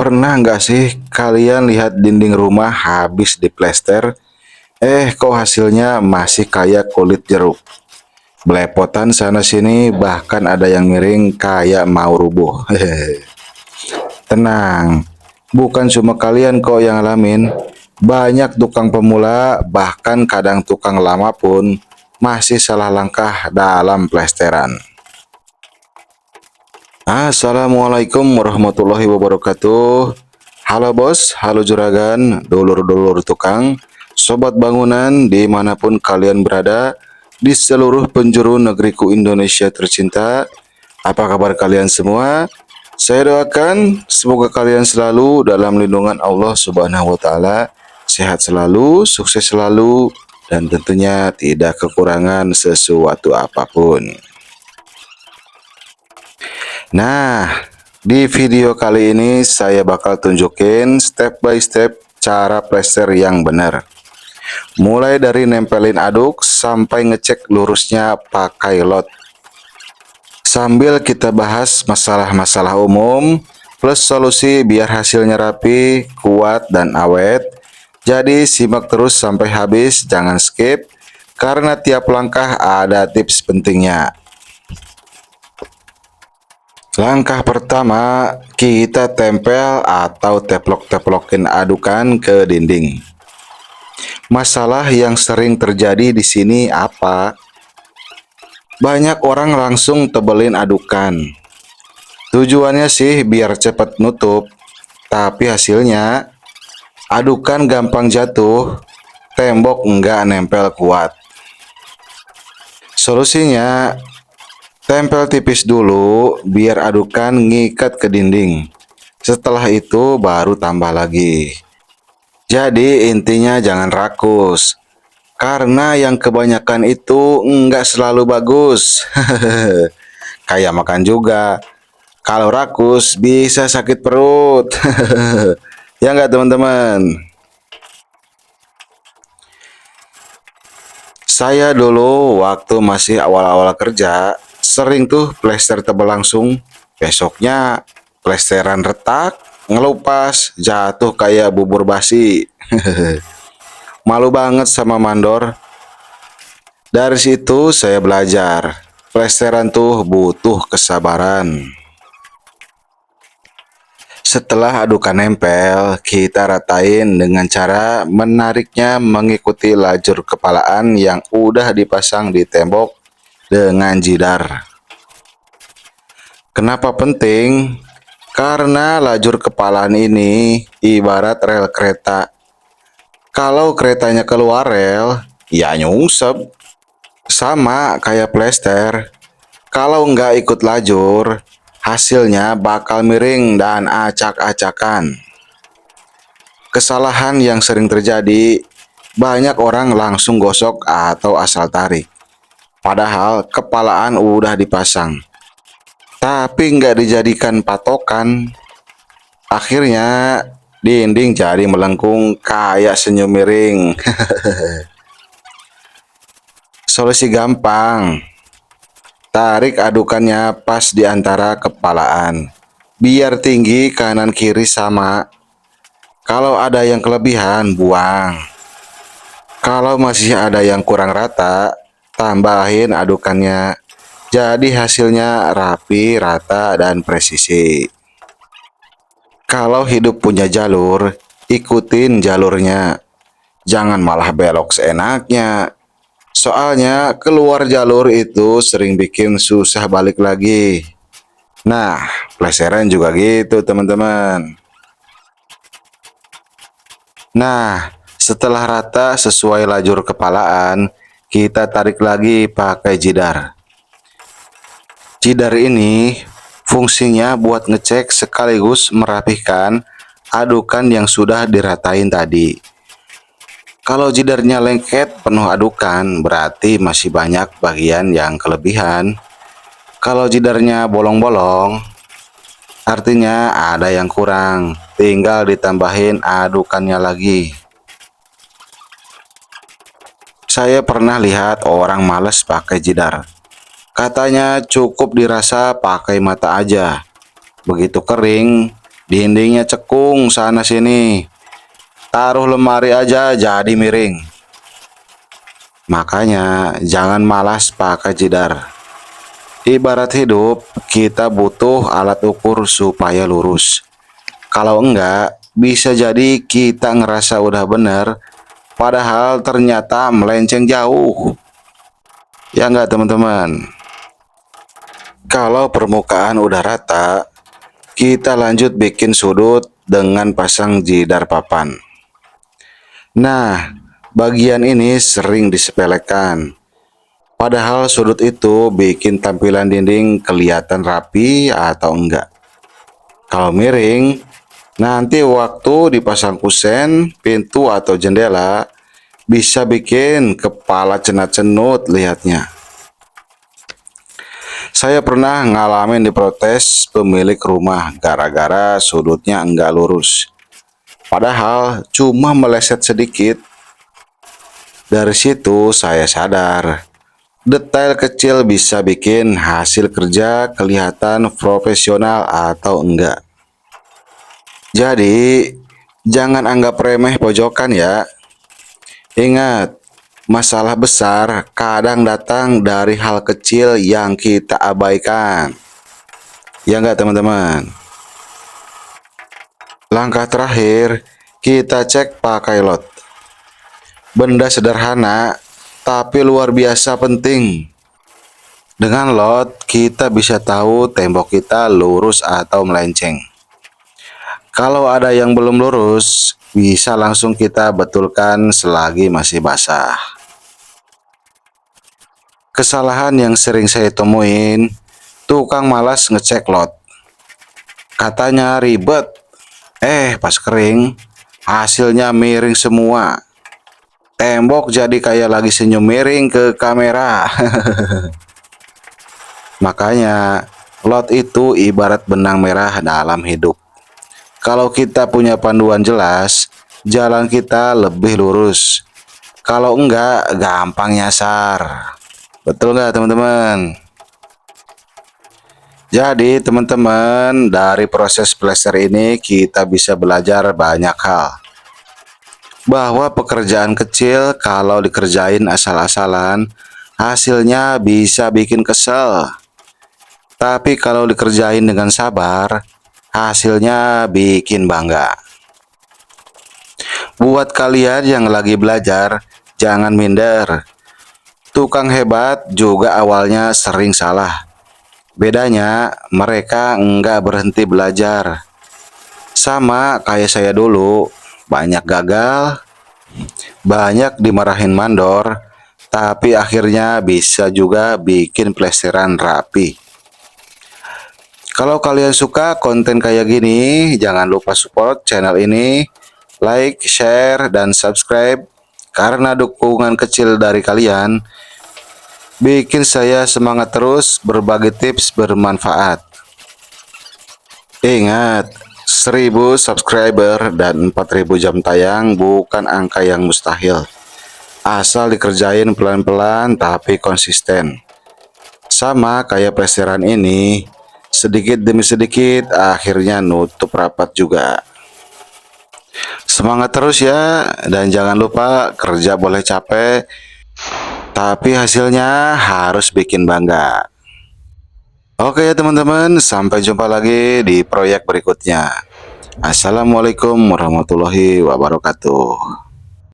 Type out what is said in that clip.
Pernah nggak sih kalian lihat dinding rumah habis diplester, kok hasilnya masih kayak kulit jeruk? Belepotan sana sini bahkan ada yang miring kayak mau rubuh. Tenang, bukan cuma kalian kok yang ngalamin. Banyak tukang pemula bahkan kadang tukang lama pun masih salah langkah dalam plesteran. Assalamualaikum warahmatullahi wabarakatuh. Halo bos, halo juragan, dulur-dulur tukang, sobat bangunan dimanapun kalian berada di seluruh penjuru negeriku Indonesia tercinta. Apa kabar kalian semua? Saya doakan semoga kalian selalu dalam lindungan Allah Subhanahu wa taala, sehat selalu, sukses selalu, dan tentunya tidak kekurangan sesuatu apapun. Nah, di video kali ini saya bakal tunjukin step by step cara plester yang benar. Mulai dari nempelin aduk sampai ngecek lurusnya pakai lot. Sambil kita bahas masalah-masalah umum plus solusi biar hasilnya rapi, kuat, dan awet. Jadi simak terus sampai habis, jangan skip karena tiap langkah ada tips pentingnya. Langkah pertama, kita tempel atau teplok-teplokin adukan ke dinding. Masalah yang sering terjadi di sini apa? Banyak orang langsung tebelin adukan. Tujuannya sih biar cepat nutup, tapi hasilnya adukan gampang jatuh, tembok enggak nempel kuat. Solusinya, tempel tipis dulu biar adukan ngikat ke dinding. Setelah itu baru tambah lagi. Jadi intinya jangan rakus. Karena yang kebanyakan itu nggak selalu bagus. Kayak makan juga. Kalau rakus bisa sakit perut. Ya nggak teman-teman? Saya dulu waktu masih awal-awal kerja, sering tuh plester tebal langsung. Besoknya plesteran retak, ngelupas, jatuh kayak bubur basi. Malu banget sama mandor. Dari situ saya belajar, plesteran tuh butuh kesabaran. Setelah adukan nempel, kita ratain dengan cara menariknya mengikuti lajur kepalaan yang udah dipasang di tembok dengan jidar. Kenapa penting? Karena lajur kepalaan ini ibarat rel kereta. Kalau keretanya keluar rel, ya nyungsep. Sama kayak plester. Kalau nggak ikut lajur, hasilnya bakal miring dan acak-acakan. Kesalahan yang sering terjadi, banyak orang langsung gosok atau asal tarik. Padahal kepalaan udah dipasang, tapi nggak dijadikan patokan. Akhirnya dinding jadi melengkung kayak senyum miring. Solusi gampang. Tarik adukannya pas di antara kepalaan. Biar tinggi kanan kiri sama. Kalau ada yang kelebihan, buang. Kalau masih ada yang kurang rata, tambahin adukannya. Jadi hasilnya rapi, rata, dan presisi. Kalau hidup punya jalur, ikutin jalurnya. Jangan malah belok seenaknya. Soalnya keluar jalur itu sering bikin susah balik lagi. Nah, plesteran juga gitu teman-teman. Nah, setelah rata sesuai lajur kepalaan, kita tarik lagi pakai jidar. Jidar ini fungsinya buat ngecek sekaligus merapihkan adukan yang sudah diratain tadi. Kalau jidarnya lengket penuh adukan, berarti masih banyak bagian yang kelebihan. Kalau jidarnya bolong-bolong, artinya ada yang kurang. Tinggal ditambahin adukannya lagi. Saya pernah lihat orang males pakai jidar. Katanya cukup dirasa pakai mata aja. Begitu kering, dindingnya cekung sana sini, taruh lemari aja jadi miring. Makanya jangan malas pakai jidar. Ibarat hidup, kita butuh alat ukur supaya lurus. Kalau enggak, bisa jadi kita ngerasa udah bener, padahal ternyata melenceng jauh. Ya enggak teman-teman? Kalau permukaan udah rata, kita lanjut bikin sudut dengan pasang jidar papan. Nah, bagian ini sering disepelekan. Padahal sudut itu bikin tampilan dinding kelihatan rapi atau enggak. Kalau miring, nanti waktu dipasang kusen, pintu atau jendela, bisa bikin kepala cenat-cenut lihatnya. Saya pernah ngalamin diprotes pemilik rumah gara-gara sudutnya enggak lurus. Padahal cuma meleset sedikit. Dari situ saya sadar, detail kecil bisa bikin hasil kerja kelihatan profesional atau enggak. Jadi, jangan anggap remeh pojokan ya. Ingat, masalah besar kadang datang dari hal kecil yang kita abaikan. Ya enggak teman-teman? Langkah terakhir, kita cek pakai lot. Benda sederhana, tapi luar biasa penting. Dengan lot, kita bisa tahu tembok kita lurus atau melenceng. Kalau ada yang belum lurus, bisa langsung kita betulkan selagi masih basah. Kesalahan yang sering saya temuin, tukang malas ngecek lot. Katanya ribet, pas kering, hasilnya miring semua. Tembok jadi kayak lagi senyum miring ke kamera. Makanya, lot itu ibarat benang merah dalam hidup. Kalau kita punya panduan jelas, jalan kita lebih lurus. Kalau enggak, gampang nyasar. Betul nggak teman-teman? Jadi teman-teman, dari proses plester ini kita bisa belajar banyak hal. Bahwa pekerjaan kecil kalau dikerjain asal-asalan, hasilnya bisa bikin kesel. Tapi kalau dikerjain dengan sabar, hasilnya bikin bangga. Buat kalian yang lagi belajar, jangan minder. Tukang hebat juga awalnya sering salah. Bedanya, mereka enggak berhenti belajar. Sama kayak saya dulu, banyak gagal, banyak dimarahin mandor, tapi akhirnya bisa juga bikin plesteran rapi. Kalau kalian suka konten kayak gini, jangan lupa support channel ini, like, share, dan subscribe, karena dukungan kecil dari kalian bikin saya semangat terus berbagi tips bermanfaat. Ingat, 1000 subscriber dan 4000 jam tayang bukan angka yang mustahil. Asal dikerjain pelan-pelan tapi konsisten. Sama kayak plesteran ini, sedikit demi sedikit akhirnya nutup rapat juga. Semangat terus ya, dan jangan lupa kerja boleh capek, tapi hasilnya harus bikin bangga. Oke ya teman-teman, sampai jumpa lagi di proyek berikutnya. Assalamualaikum warahmatullahi wabarakatuh.